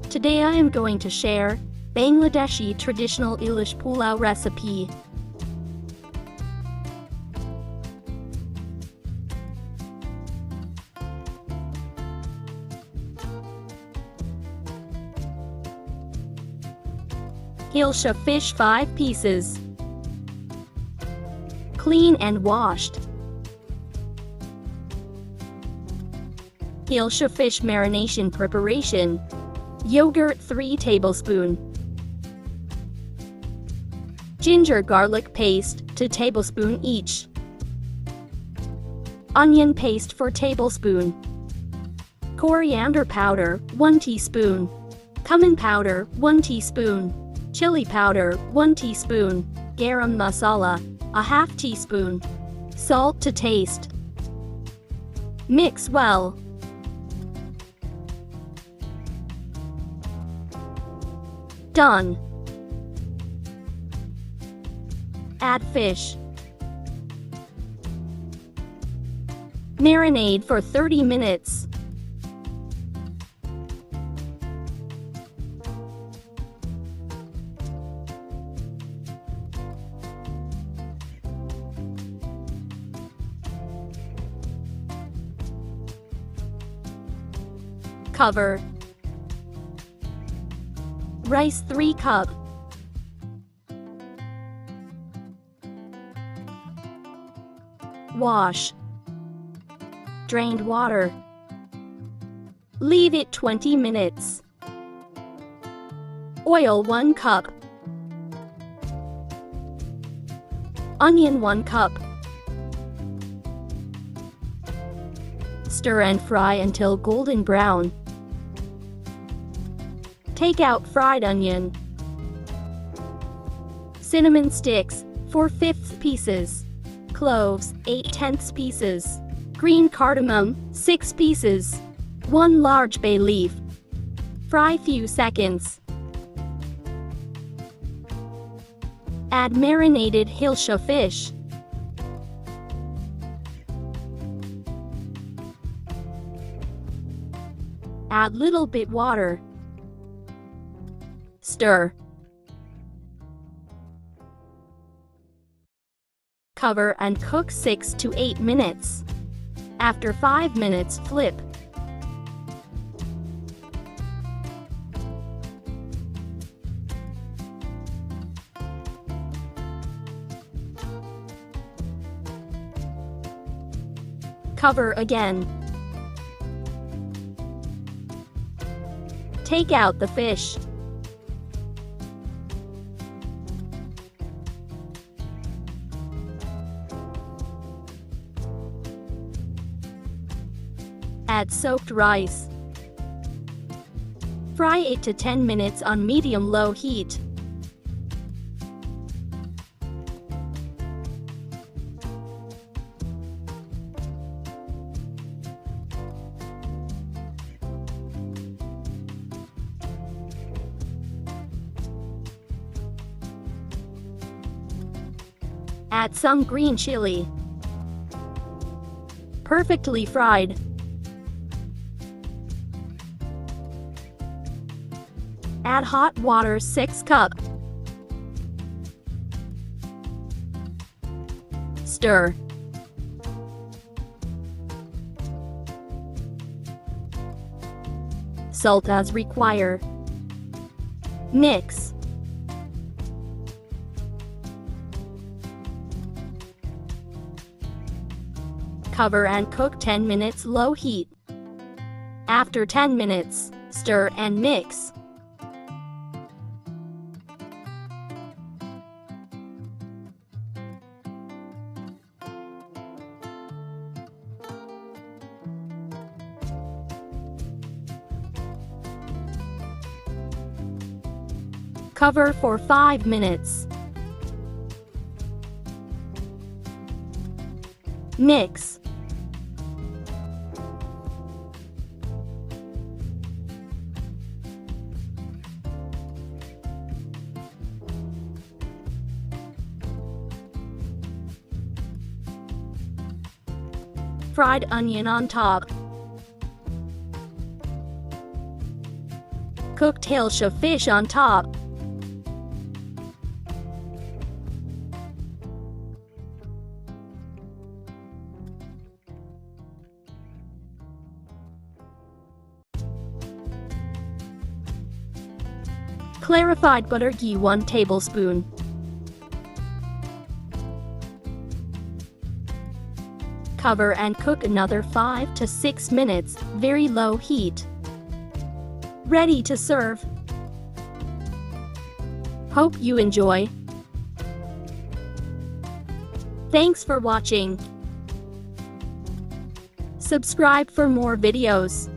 Today I am going to share Bangladeshi traditional Ilish Pulao recipe. Hilsha fish 5 pieces. Clean and washed. Hilsha fish marination preparation. Yogurt 3 tablespoons. Ginger garlic paste 2 tablespoons each. Onion paste 4 tablespoons. Coriander powder 1 teaspoon. Cumin powder 1 teaspoon. Chili powder 1 teaspoon. Garam masala ½ teaspoon. Salt to taste. Mix well. Done. Add fish. Marinate for 30 minutes. Cover. Rice 3 cups. Wash. Drained water. Leave it 20 minutes. Oil 1 cup. Onion 1 cup. Stir and fry until golden brown. Take out fried onion. Cinnamon sticks 4/5 pieces. Cloves 8/10 pieces. Green cardamom 6 pieces. 1 large bay leaf. Fry few seconds. Add marinated Hilsha fish. Add little bit water. Stir. Cover and cook 6 to 8 minutes. After 5 minutes, flip. Cover again. Take out the fish. Add soaked rice. Fry 8 to 10 minutes on medium-low heat. Add some green chili. Perfectly fried. Add hot water 6 cups. Stir. Salt as required. Mix. Cover and cook 10 minutes low heat. After 10 minutes, stir and mix. Cover for 5 minutes. Mix. Fried onion on top. Cooked Hilsha fish on top. Clarified butter ghee 1 tablespoon. Cover and cook another 5 to 6 minutes, very low heat. Ready to serve. Hope you enjoy. Thanks for watching. Subscribe for more videos.